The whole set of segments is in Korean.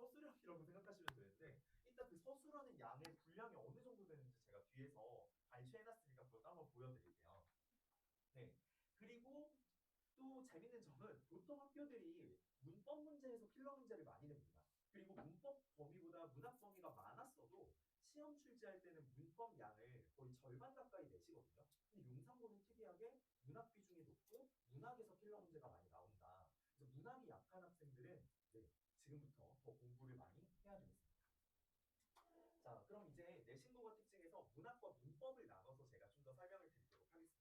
서술형이라고 생각하시면 되는데 일단 그 서술하는 양의 분량이 어느 정도 되는지 제가 뒤에서 발췌해놨으니까 그것도 한번 보여드릴게요. 네. 그리고 또 재밌는 점은 보통 학교들이 문법 문제에서 필러 문제를 많이 냅니다. 그리고 문법 범위보다 문학 범위가 많았어도 시험 출제할 때는 문법 양을 거의 절반 가까이 내시거든요. 근데 용산고는 특이하게 문학 비중이 높고 문학에서 필러 문제가 많이 나온다. 그래서 문학이 약한 학생들은 네, 지금부터 더 공부를 많이 해야 되겠습니다. 자, 그럼 이제 내신국어 특징에서 문학과 문법을 나눠서 제가 좀 더 설명을 드리도록 하겠습니다.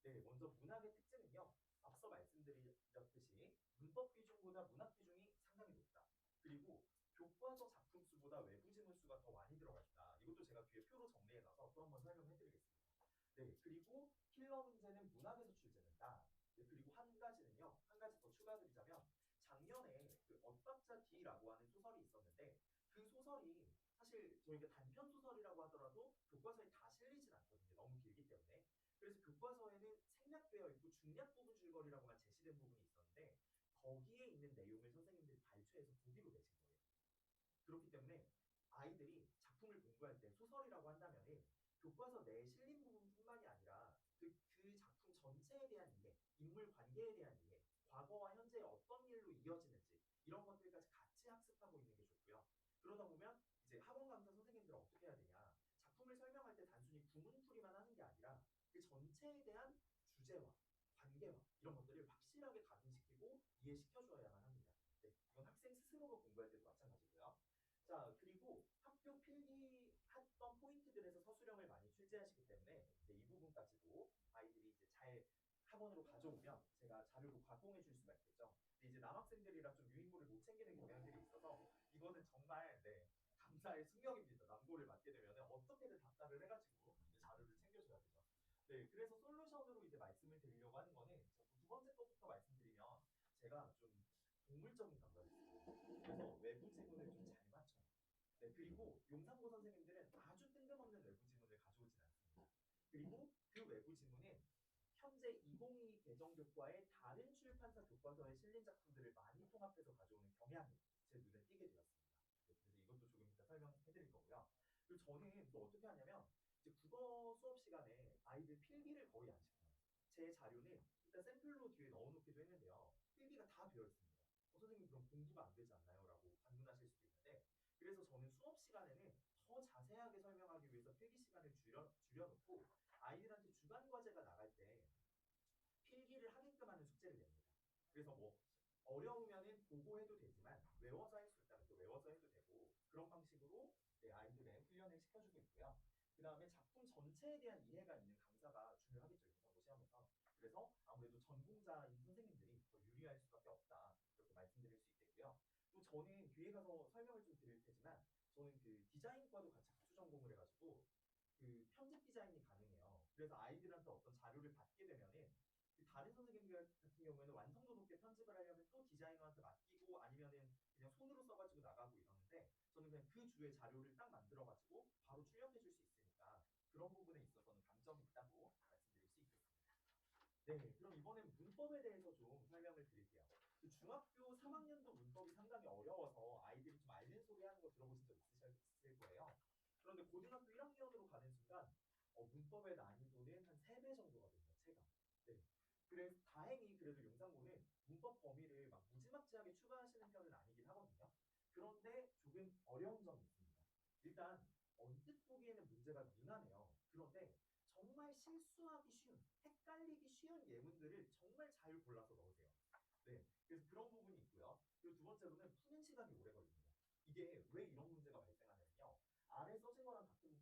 네, 먼저 문학의 특징은요. 앞서 말씀드렸듯이 문법 비중보다 문학 비중이 상당히 높다. 그리고 교과서 작품 수보다 외부 지문 수가 더 많이 들어가 있다. 이것도 제가 뒤에 표로 정리해놔서 또 한번 설명해드리겠습니다. 네, 그리고 킬러 문제는 문학에서 출제된다. 네, 그리고 한 가지는요. 한 가지 더 추가드리자면 작년에 그 엇박자 D라고 하는 소설이 있었는데 그 소설이 사실 저희가 단편 소설이라고 하더라도 교과서에 다 실리진 않거든요. 너무 길기 때문에. 그래서 교과서에는 생략되어 있고 중략 부분 줄거리라고만 제시된 부분이 있었는데 거기에 있는 내용을 선생님들이 발췌해서 보기로 내신 거예요. 그렇기 때문에 아이들이 작품을 공부할 때 소설이라고 한다면은 교과서 내에 실린 부분뿐만이 아니라 그 작품 전체에 대한 이해, 인물 관계에 대한 이해, 과거와 현재에 어떤 일로 이어지는지 이런 것들까지 같이 학습하고 있는 게 좋고요. 그러다 보면 이제 학원 강사 선생님들은 어떻게 해야 되냐? 작품을 설명할 때 단순히 구문풀이만 하는 게 아니라 그 전체에 대한 주제와 관계와 이런 것들을 확실하게 각인시키고 이해시켜 줘야만 합니다. 네, 이건 학생 스스로가 공부할 때도 마찬가지고요. 자, 그리고 학교 필기했던 포인트들에서 서술형을 많이 출제하시기 때문에 이제 이 부분까지도 아이들이 이제 잘 학원으로 가져오면 제가 자료로 가공해 줄 수가 있겠죠. 근데 이제 남학생들이라 좀 유인물을 못 챙기는 경향들이 있어서 이거는 정말 네, 강사의 숙명입니다. 남고를 맡게 되면 어떻게든 답답을 해가지고 자료를 챙겨줘야 되죠. 네, 그래서 솔루션으로 이제 말씀을 드리려고 하는 거는 두 번째 거부터 말씀드리면 제가 좀 동물적인 감각이 있어요. 그래서 외부 지문을 좀 잘 맞춰요. 네, 그리고 용산고 선생님들은 아주 뜬금없는 외부 지문을 가져오진 않습니다. 그리고 그 외부 지문은 현재 2022 개정교과의 다른 출판사 교과서에 실린 작품들을 많이 통합해서 가져오는 경향이 제 눈에 띄게 되었습니다. 네, 그래서 이것도 조금 이따 설명해 드릴 거고요. 그리고 저는 또 어떻게 하냐면 이제 국어 수업 시간에 아이들 필기를 거의 안 시켜요. 제 자료는 일단 샘플로 뒤에 넣어놓기도 했는데요. 필기가 다 되어 있습니다. 선생님 그럼 공부가 안 되지 않나요? 라고 반문하실 수도 있는데 그래서 저는 수업 시간에는 더 자세하게 설명하기 위해서 필기 시간을 줄여놓고 아이들한테 주간 과제가 나갈 때 필기를 하게끔 하는 숙제를 냅니다. 그래서 뭐 어려우면은 보고 해도 되지만 외워서 할 수 있다면 또 외워서 해도 되고 그런 방식으로 네, 아이들의 훈련을 시켜주고 있고요. 그 다음에 작품 전체에 대한 이해가 있는 강사가 중요하겠죠. 용산고 시험에서. 그래서 아무래도 전공자인 선생님들이 더 유리할 수밖에 없다. 이렇게 말씀드릴 수 있겠고요. 또 저는 뒤에 가서 설명을 좀 드릴 테지만 저는 그 디자인과도 같이 부수 전공을 해가지고 그 편집 디자인이 가능해요. 그래서 아이들한테 어떤 자료를 받게 되면은 그 다른 선생님들 같은 경우에는 완성도 높게 편집을 하려면 또 디자이너한테 맡기고 아니면은 그냥 손으로 써가지고 나가고 이러는데 저는 그냥 그 주에 자료를 딱 만들어가지고 바로 출력해 줄 수 있으니까 그런 부분에 있어서는 강점이 있다고 말씀드릴 수 있겠습니다. 네, 그럼 이번엔 문법에 대해서 좀 설명을 드릴게요. 그 중학교 3학년도 문법이 상당히 어려워서 아이들이 좀 앓는 소리 하는 거 들어보신 적 있으실 거예요. 그런데 고등학교 1학년으로 가는 순간 문법의 난이도는 한 3배 정도가 됩니다. 체감. 네. 그래서 다행히 그래도 용산고는 문법 범위를 막 무지막지하게 추가하시는 편은 아니긴 하거든요. 그런데 조금 어려운 점이 있습니다. 일단 언뜻 보기에는 문제가 무난해요. 그런데 정말 실수하기 쉬운, 헷갈리기 쉬운 예문들을 정말 잘 골라서 넣으세요. 네, 그래서 그런 부분이 있고요. 그리고 두 번째로는 푸는 시간이 오래 걸립니다. 이게 왜 이런 문제가 발생하냐면요. 아래 써진 거랑 같은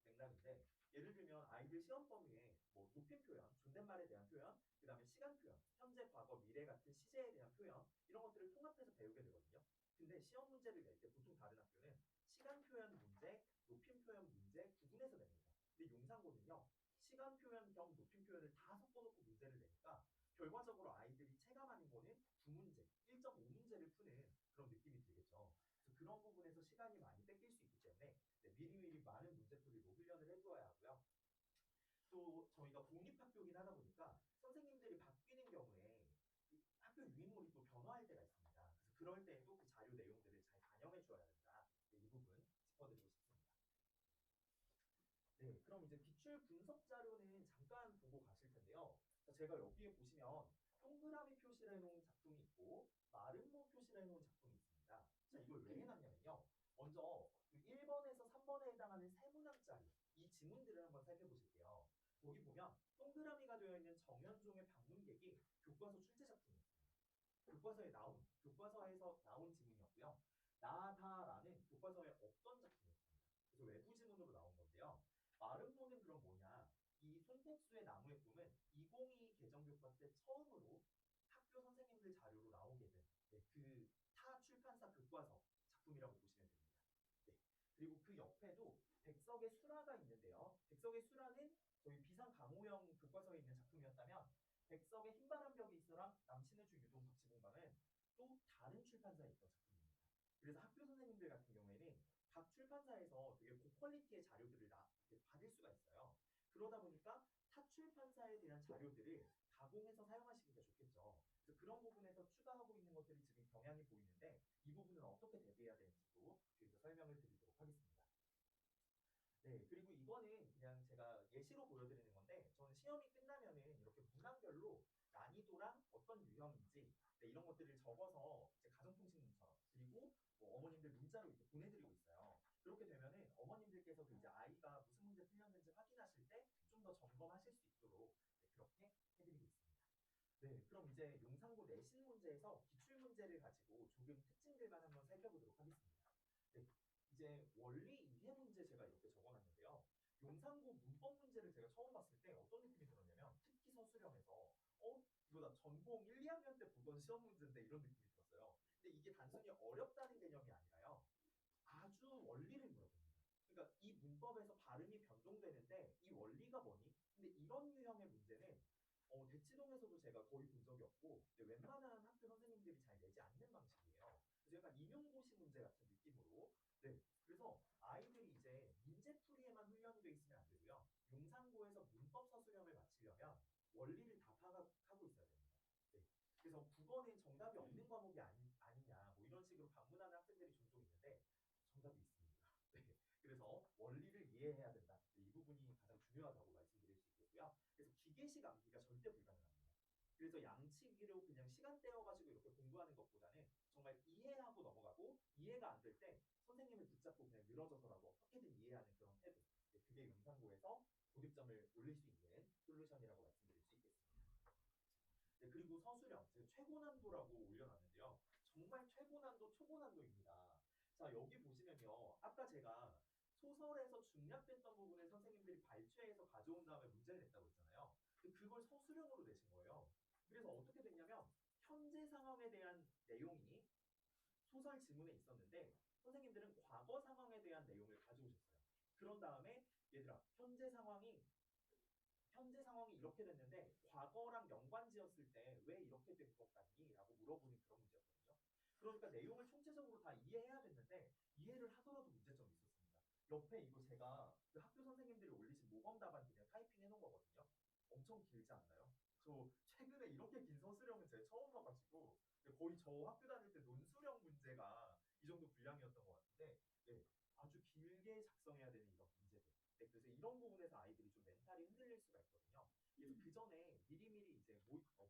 맥락인데 예를 들면 아이들 시험 범위에 뭐 높임 표현, 존댓말에 대한 표현, 그 다음에 시간 표현, 현재, 과거, 미래 같은 시제에 대한 표현 이런 것들을 통합해서 배우게 되거든요. 근데 시험 문제를 낼 때 보통 다른 학교는 시간 표현 문제, 높임 표현 문제 구분해서 냅니다. 근데 용산고는요. 시간 표현 겸 높임 표현을 다 섞어놓고 문제를 내니까 결과적으로 아이들이 체감하는 거는 9문제, 1.5문제를 푸는 그런 느낌이 들겠죠. 그래서 그런 부분에서 시간이 많이 뺏길 수 있기 때문에 네, 미리미리 많은 문제풀이로 훈련을 해두어야 하고요. 또 저희가 공립학교긴 하다 보니까 선생님들이 바뀌는 경우에 학교 유인물이 또 변화할 때가 있습니다. 그래서 그럴 때에도 그 자료 내용들을 잘 반영 그럼 이제 기출 분석 자료는 잠깐 보고 가실 텐데요. 자, 제가 여기에 보시면 동그라미 표시를 해놓은 작품이 있고 마름모 표시를 해놓은 작품이 있습니다. 자, 이걸 왜 해놨냐면요. 먼저 그 1번에서 3번에 해당하는 세 문항짜리 이 지문들을 한번 살펴보실게요. 거기 보면 동그라미가 되어 있는 정현종의 방문객이 교과서 출제 작품이었어요. 교과서에서 나온 지문이었고요. 나다라는 교과서에 없던 작품이었습니다. 그래서 외부 지문으로 나온 건데요. 마름모는 그럼 뭐냐? 이 손택수의 나무의 꿈은 2022 개정교과 때 처음으로 학교 선생님들 자료로 나오게 된 그타 출판사 교과서 작품이라고 보시면 됩니다. 네. 그리고 그 옆에도 백석의 수라가 있는데요. 백석의 수라는 저희 비상 강호영 교과서에 있는 작품이었다면 백석의 흰바람 벽에 있어랑 남친의 주 유동석 지문방은 또 다른 출판사에 있던 작품입니다. 그래서 학교 선생님들 같은 경우에는 각 출판사에서 되게 고퀄리티의 자료들을 받을 수가 있어요. 그러다 보니까 타 출판사에 대한 자료들을 가공해서 사용하시기가 좋겠죠. 그래서 그런 부분에서 추가하고 있는 것들이 지금 경향이 보이는데 이 부분은 어떻게 대비해야 되는지도 뒤에서 설명을 드리도록 하겠습니다. 네, 그리고 이거는 그냥 제가 예시로 보여드리는 건데 저는 시험이 끝나면은 이렇게 문항별로 난이도랑 어떤 유형인지 네, 이런 것들을 적어서 이제 가정통신문처럼 그리고 뭐 어머님들 문자로 이렇게 보내드리고 있어요. 그렇게 되면은 어머님들께서도 이제 아이가 무슨 문제 풀렸는지 확인하실 때 좀 더 점검하실 수 있도록 네, 그렇게 해드리고 있습니다. 네, 그럼 이제 용산고 내신 문제에서 기출 문제를 가지고 조금 특징들만 한번 살펴보도록 하겠습니다. 네, 이제 원리 이해 문제 제가 이렇게 적어놨는데요. 용산고 문법 문제를 제가 처음 봤을 때 어떤 느낌이 들었냐면 특히 서술형에서 이거 나 전공 1, 2학년 때 보던 시험 문제인데 이런 느낌이 들었어요. 근데 이게 단순히 어렵다는 개념이 아니라요. 아주 원리를 물어봅니다. 그러니까 이 문법에서 발음이 변동되는데 이 원리가 뭐니? 근데 이런 유형의 문제는 대치동에서도 제가 거의 본 적이 없고 웬만한 학교 선생님들이 잘 내지 않는 방식이에요. 그래서 약간 임용고시 문제 같은 느낌으로 네, 그래서 아이들이 이제 문제풀이에만 훈련돼 있으면 안 되고요. 용산고에서 문법 서술형을 맞추려면 원리를 다 파악하고 있어야 됩니다. 네, 그래서 국어는 정답이 없는 과목이 아니냐 뭐 이런 식으로 반문하는 학생들이 종종 있는데 정답이 있습니다. 네, 그래서 원리를 이해해야 된다. 네, 이 부분이 가장 중요하다고 말씀드릴 수 있겠고요. 그래서 기계식 암기가 절대 불가능합니다. 그래서 양치기로 그냥 시간 떼어가지고 이렇게 공부하는 것보다는 정말 이해하고 넘어가고 이해가 안 될 때 선생님을 붙잡고 그냥 늘어져서라도 어떻게든 이해하는 그런 태도. 네, 그게 용산고에서 고득점을 올릴 수 있는 솔루션이라고 말씀드릴 수 있겠습니다. 네, 그리고 서술형, 제가 최고 난도라고 올려놨는데요. 정말 최고 난도, 초고 난도입니다. 자, 여기 보시면요. 아까 제가 소설에서 중략됐던 부분을 선생님들이 발췌해서 가져온 다음에 문제를 냈다고 했잖아요. 근데 그걸 서술형으로 내신 거예요. 그래서 어떻게 됐냐면 현재 상황에 대한 내용이 소설 지문에 있었는데 선생님들은 과거 상황에 대한 내용을 가져오셨어요. 그런 다음에 얘들아 현재 상황이 이렇게 됐는데 과거랑 연관지었을 때 왜 이렇게 된 것 같니? 라고 물어보는 그런 문제였거든요. 그러니까 내용을 총체적으로 다 이해해야 됐는데 이해를 하더라도 문제점이 있었습니다. 옆에 이거 제가 그 학교 선생님들이 올리신 모범 답안 그냥 타이핑 해놓은 거거든요. 엄청 길지 않나요? 저 최근에 이렇게 긴 서술형은 제가 처음 봐가지고 거의 저 학교 다닐 때 논술형 문제가 이 정도 분량이었던 것 같은데 네, 아주 길게 작성해야 되는 이런 문제들. 네, 그래서 이런 부분에서 아이들이 좀 멘탈이 흔들릴 수가 있거든요. 그래서 그 전에 미리미리 이제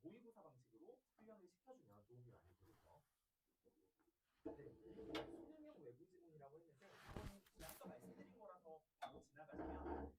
모의고사 방식으로 훈련을 시켜주면 도움이 많이 되겠죠. 네, 그리고 수능형 외부 지문이라고 했는데 이거는 그냥 아까 말씀드린 거라서 바로 지나가시면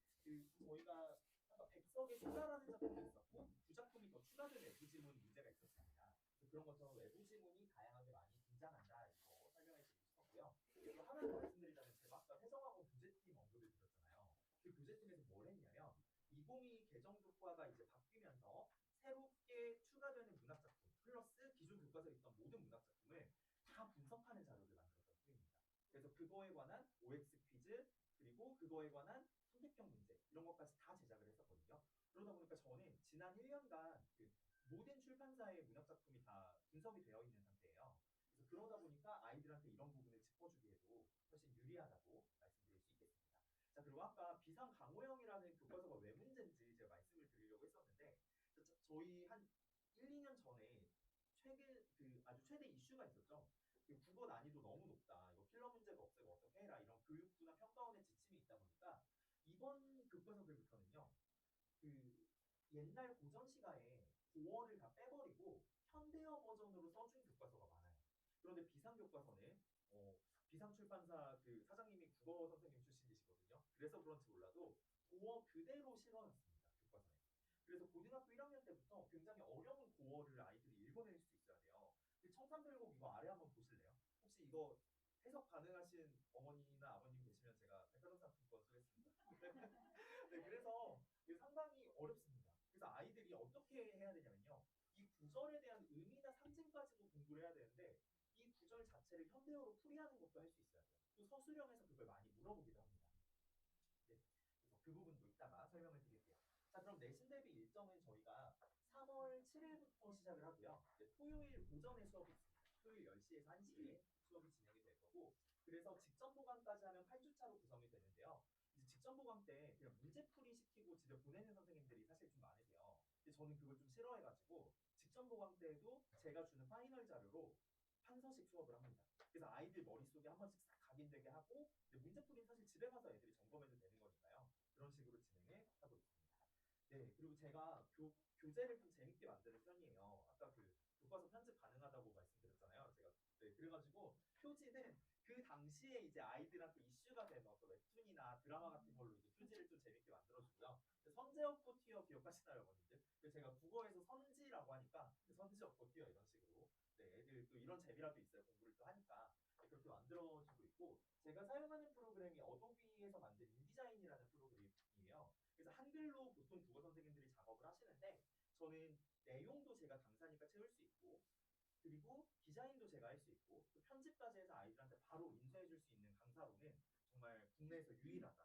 저희가 아까 백석의 수다라는 작품이 있었고 두 작품이 더 추가된 외부 지문 문제가 있었습니다. 그런 것처럼 외부 지문이 다양하게 많이 등장한다 이거 설명해 드리고 싶었고요. 그리고 하나 더 말씀드리자면 제가 아까 해정학원 교재팀 언급을 드렸잖아요. 그 교재팀에서 뭘 했냐면 2022 개정교과가 이제 바뀌면서 새롭게 추가되는 문학작품 플러스 기존 교과서에 있던 모든 문학작품을 다 분석하는 자료를 만들었던 팀입니다. 그래서 그거에 관한 OX 퀴즈 그리고 그거에 관한 선택형 문제 이런 것까지 다 제작을 했었거든요. 그러다 보니까 저는 지난 1년간 그 모든 출판사의 문학작품이 다 분석이 되어 있는 상태예요. 그래서 그러다 보니까 아이들한테 이런 부분을 짚어주기에도 훨씬 유리하다고 말씀드릴 수 있겠습니다. 자, 그리고 아까 비상 강호형이라는 교과서가 왜 문제인지 제가 말씀을 드리려고 했었는데 저희 한 1, 2년 전에 아주 최대 이슈가 있었죠. 그 국어 난이도 너무 높다. 이거 필러 문제가 없애고 어떻게 해라. 이런 교육부나 평가원의 지침이 있다 보니까 이번 교과서들부터는요. 그 옛날 고전 시가에 고어를 다 빼버리고 현대어 버전으로 써준 교과서가 많아요. 그런데 비상 교과서는 비상출판사 그 사장님이 국어 선생님 출신이시거든요. 그래서 그런지 몰라도 고어 그대로 실어놨습니다. 교과서에. 그래서 고등학교 1학년 때부터 굉장히 어려운 고어를 아이들이 읽어낼 수 있어야 돼요. 청산별곡 이거 아래 한번 보실래요? 혹시 이거 해석 가능하신 어머니나 아버님 계시면 제가 백화점 상품권 쏘겠습니다. 네, 그래서 이게 상당히 어렵습니다. 그래서 아이들이 어떻게 해야 되냐면요. 이 구절에 대한 의미나 상징까지도 공부를 해야 되는데 이 구절 자체를 현대어로 풀이하는 것도 할 수 있어야 돼요. 또 서술형에서 그걸 많이 물어보기도 합니다. 네, 그래서 그 부분도 이따가 설명을 드릴게요. 자, 그럼 내신 대비 일정은 저희가 3월 7일부터 시작을 하고요. 네, 토요일 오전에 수업이 있습니다. 토요일 10시에서 1시에 수업이 진행이 될 거고, 그래서 직전 보강까지 하면 8주차로 구성이 되는데요. 이제 직전 보강 때 그냥 문제풀이 시키고 집에 보내는 선생님들이 사실 좀 많으세요. 근데 저는 그걸 좀 싫어해가지고 직전 보강 때에도 제가 주는 파이널 자료로 판서식 수업을 합니다. 그래서 아이들 머릿속에 한 번씩 싹 각인되게 하고, 문제풀이는 사실 집에 가서 애들이 점검해도 되는 거니까요. 그런 식으로 진행을 하고 있습니다. 네, 그리고 제가 교재를 좀 재밌게 만드는 편이에요. 아까 그 교과서 편집 가능하다고 말씀드렸잖아요. 제가 네, 그래가지고 표지는 그 당시에 이제 아이들한테 이슈가 된 어떤 웹툰이나 드라마 같은 걸로 이제 표지를 좀 재밌게 만들어주고요. 선제 없고 튀어 기억하시나요, 어머님들? 제가 국어에서 선지라고 하니까 선지 없고 튀어 이런 식으로 네, 애들 또 이런 재미라도 있어요. 공부를 또 하니까 네, 그렇게 만들어주고 있고 제가 사용하는 프로그램이 어도비에서 만든 인디자인이라는 프로그램이에요. 그래서 한글로 보통 국어 선생님들이 작업을 하시는데 저는 내용도 제가 강사니까 채울 수 있고 그리고 디자인도 제가 할 수 있고 또 편집까지 해서 아이들한테 바로 인쇄해 줄 수 있는 강사로는 정말 국내에서 유일하다.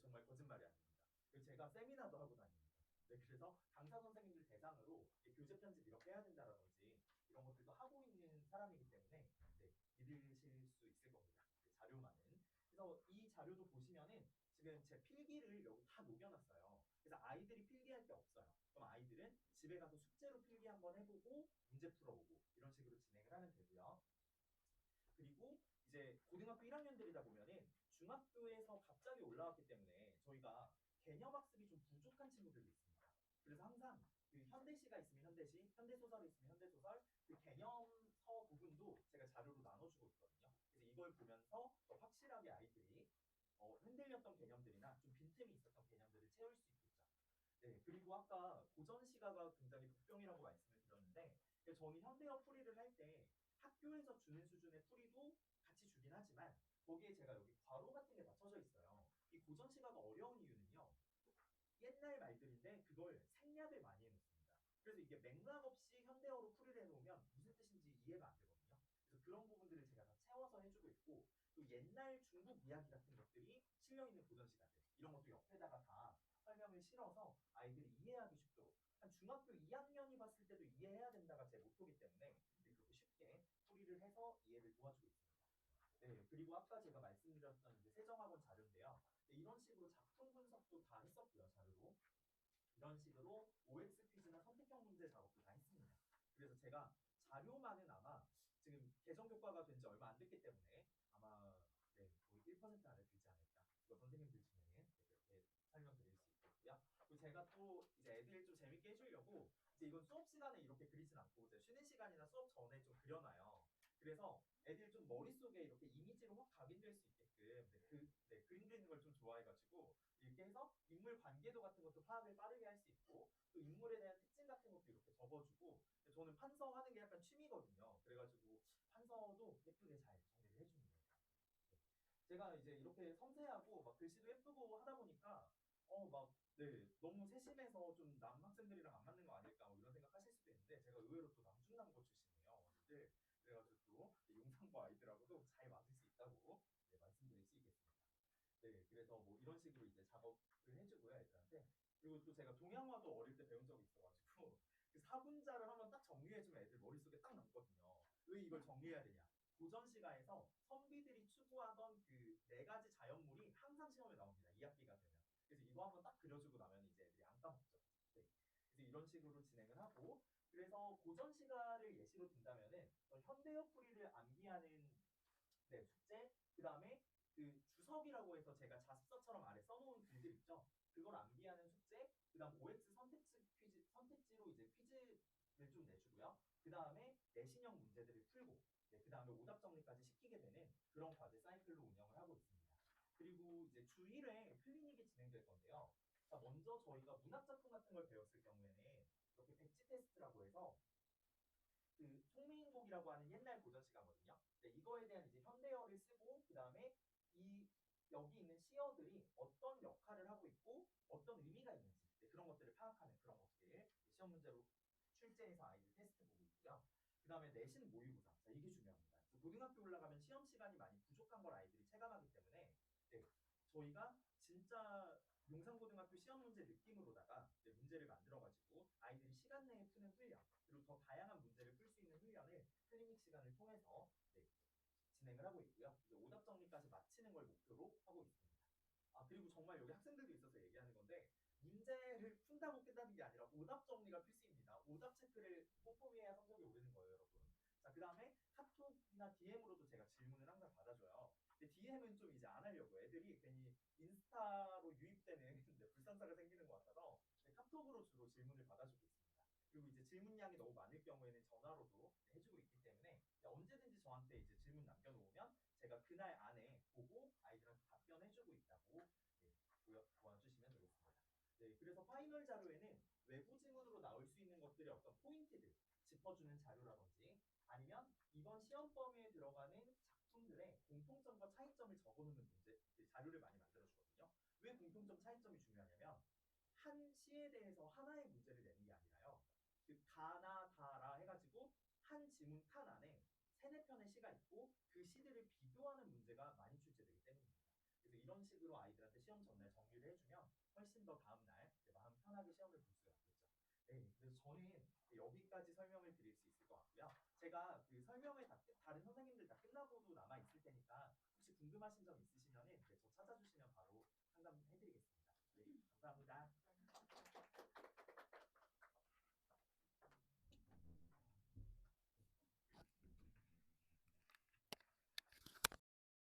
정말 거짓말이 아닙니다. 그리고 제가 세미나도 하고 다닙니다. 네, 그래서 강사 선생님들 대상으로 교재 편집 이렇게 해야 된다라든지 이런 것들도 하고 있는 사람이기 때문에 네, 믿으실 수 있을 겁니다. 네, 자료만은. 그래서 이 자료도 보시면은 지금 제 필기를 여기 다 녹여놨어요. 그래서 아이들이 필기할 게 없어요. 그럼 아이들은 집에 가서 숙제로 필기 한번 해보고 문제 풀어보고 이런 식으로 진행을 하면 되고요. 그리고 이제 고등학교 1학년들이다 보면은 중학교에서 갑자기 올라왔기 때문에 저희가 개념 학습이 좀 부족한 친구들도 있습니다. 그래서 항상 그 현대시가 있으면 현대시, 현대소설이 있으면 현대소설, 그 개념서 부분도 제가 자료로 나눠주고 있거든요. 그래서 이걸 보면서 더 확실하게 아이들이 흔들렸던 개념들이나 좀 빈틈이 있었던 개념들을 채울 수 있겠죠. 네, 그리고 아까 고전 시가가 굉장히 복병이라고 말씀을 드렸는데 저는 현대어 풀이를 할 때 학교에서 주는 수준의 풀이도 같이 주긴 하지만 거기에 제가 여기 괄호 같은 게 다 쳐져 있어요. 이 고전 시가가 어려운 이유는요. 옛날 말들인데 그걸 생략을 많이 해놓습니다. 그래서 이게 맥락 없이 현대어로 풀이를 해놓으면 무슨 뜻인지 이해가 안 되거든요. 그래서 그런 부분들을 제가 다 채워서 해주고 있고 또 옛날 중국 이야기 같은 것들이 실려있는 고전 시가들 이런 것도 옆에다가 다 설명을 실어서 아이들이 이해하기 쉽도록 한 중학교 2학년이 봤을 때도 이해해야 된다가 제 모토기 때문에 그렇게 쉽게 풀이를 해서 이해를 도와주고 있습니다. 네, 그리고 아까 제가 말씀드렸던 이제 세정학원 자료인데요. 네, 이런 식으로 작품 분석도 다 했었고요, 자료로. 이런 식으로 OX 퀴즈나 선택형 문제 작업도 다 했습니다. 그래서 제가 자료만은 아마 지금 개정 교과가 된 지 얼마 안 됐기 때문에 아마 네, 거의 1% 안에 들지 않을까. 이거 선생님들 중에는 네, 그렇게 설명드릴 수 있겠고요. 그리고 제가 또 이제 애들 좀 재밌게 해주려고 이제 이건 수업 시간에 이렇게 그리진 않고 이제 쉬는 시간이나 수업 전에 좀 그려놔요. 그래서 애들 좀 머릿속에 이렇게 이미지로 확 각인될 수 있게끔 그림 그리는 걸 좀 좋아해가지고 이렇게 해서 인물 관계도 같은 것도 파악을 빠르게 할 수 있고 또 인물에 대한 특징 같은 것도 이렇게 적어주고 저는 판서하는 게 약간 취미거든요. 그래가지고 판서도 예쁘게 잘 정리를 해줍니다. 네. 제가 이제 이렇게 섬세하고 막 글씨도 예쁘고 하다 보니까 너무 세심해서 좀 남학생들이랑 안 맞는 거 아닐까 뭐 이런 생각하실 수도 있는데 제가 의외로 또 남중남고 출신이에요. 어머니들. 그래가지고 또 용산고 아이들하고도 잘 맞을 수 있다고 네, 말씀드릴 수 있겠습니다. 네, 그래서 뭐 이런 식으로 이제 작업을 해주고요, 애들한테. 그리고 또 제가 동양화도 어릴 때 배운 적이 있어가지고 그 사분자를 한번 딱 정리해주면 애들 머릿속에 딱 남거든요. 왜 이걸 정리해야 되냐? 고전 시가에서 선비들이 추구하던 그 4가지 자연물이 항상 시험에 나옵니다. 2학기가 되면. 그래서 이거 한번 딱 그려주고 나면 이제 애들이 안 까먹죠. 네. 그래서 이런 식으로 진행을 하고 그래서 고전 시가를 예시로 든다면은 현대어 풀이를 암기하는 네, 숙제, 그 다음에 그 주석이라고 숙제라고 해서 제가 자습서처럼 아래 써놓은 글들 있죠. 그걸 암기하는 숙제, 그다음 OX 선택지로 이제 퀴즈를 좀 내주고요. 그 다음에 내신형 문제들을 풀고, 네, 그 다음에 오답 정리까지 시키게 되는 그런 과제 사이클로 운영을 하고 있습니다. 그리고 이제 주 1회 클리닉이 진행될 건데요. 자, 먼저 저희가 문학 작품 같은 걸 배웠을 경우에는 이렇게 백지 테스트라고 해서 그 송미인곡이라고 하는 옛날 고전 시가거든요. 네, 이거에 대한 이제 현대어를 쓰고 그 다음에 이 여기 있는 시어들이 어떤 역할을 하고 있고 어떤 의미가 있는지 네, 그런 것들을 파악하는 그런 것들 시험 문제로 출제해서 아이들 테스트 보고 있고요. 그 다음에 내신 모의고사. 자, 이게 중요합니다. 고등학교 올라가면 시험 시간이 많이 부족한 걸 아이들이 체감하기 때문에 네, 저희가 진짜 용산고등학교 시험 문제 느낌으로다가 네, 문제를 만들어가지고 아이들이 시간 내에 푸는 훈련 그리고 더 다양한 문제를 풀 수 있는 훈련을 클리닉 시간을 통해서 네, 진행을 하고 있고요. 이제 오답 정리까지 마치는 걸 목표로 하고 있습니다. 아 그리고 정말 여기 학생들도 있어서 얘기하는 건데 문제를 푼다고 끝나는 게 아니라 오답 정리가 필수입니다. 오답 체크를 꼼꼼히 해야 성적이 오르는 거예요, 여러분. 자, 그 다음에 카톡이나 DM으로도 제가 질문을 항상 받아줘요. 근데 DM은 좀 이제 안 하려고 애들이 괜히 인스타로 유입되는 불상사가 생기는 것 같아서 카톡으로 주로 질문을 받아주고 있습니다. 그리고 이제 질문량이 너무 많을 경우에는 전화로도 해주고 있기 때문에 언제든지 저한테 이제 질문 남겨놓으면 제가 그날 안에 보고 아이들한테 답변해주고 있다고 네, 도와주시면 되겠습니다. 네, 그래서 파이널 자료에는 외부 지문으로 나올 수 있는 것들의 어떤 포인트들 짚어주는 자료라든지 아니면 이번 시험 범위에 들어가는 작품들의 공통점과 차이점을 적어놓는 문제 자료를 많이 만들어 주거든요. 왜 공통점 차이점이 중요하냐면 한 시에 대해서 하나의 문제를 내는 게 아니라요. 그 다나 다라 해가지고 한 지문 칸 안에 세네 편의 시가 있고 그 시들을 비교하는 문제가 많이 출제되기 때문입니다. 그래서 이런 식으로 아이들한테 시험 전날 정리를 해주면 훨씬 더 다음날 마음 편하게 시험을 볼 수가 있겠죠. 네, 그래서 저는 여기까지 설명을 드릴 수 있을 것 같고요. 제가 그 설명을 다른 선생님들 다 끝나고도 남아 있을 테니까 혹시 궁금하신 점 있으시면은 네, 저 찾아주시면 바로 상담해드리겠습니다.